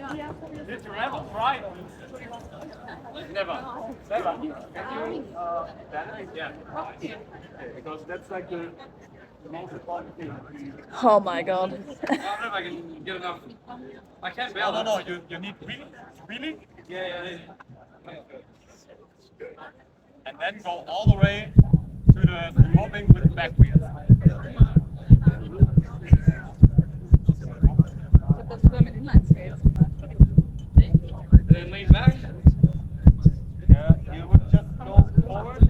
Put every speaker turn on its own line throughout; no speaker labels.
Did you ever try? Never. Never. Can you balance? Yeah. Because that's like the most important thing.
Oh my god.
I don't know if I can get enough. I can't balance. No. You need really? Yeah. And then go all the way to the hopping with the back wheels. Then lean back. Yeah, you would just go forward.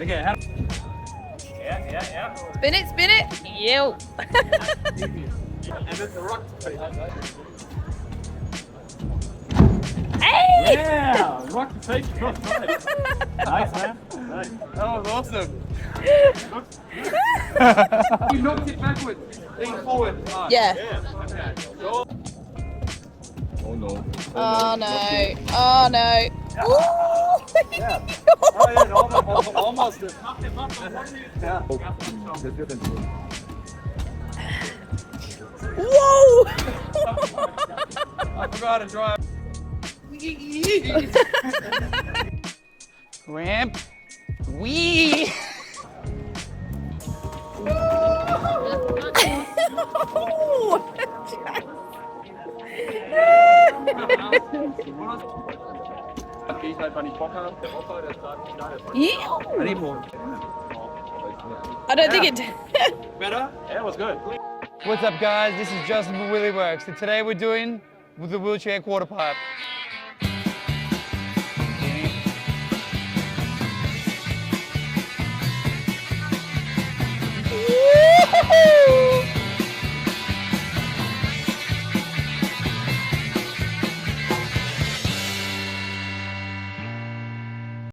Okay, yeah.
Spin it. Ew.
And then the rock.
Hey!
Yeah, rock the face. Nice, man. Nice. That was awesome. You knocked it backwards. Lean forward.
Yeah.
Okay. Go. Oh no.
Oh no. Oh no.
Yeah. Oh yeah, almost. Yeah.
Whoa!
I forgot to drive.
Ramp. Wee.
I don't think it.
Better? Yeah, it was good.
What's up, guys? This is Justin from Willy Works, and today we're doing with the wheelchair quarter pipe.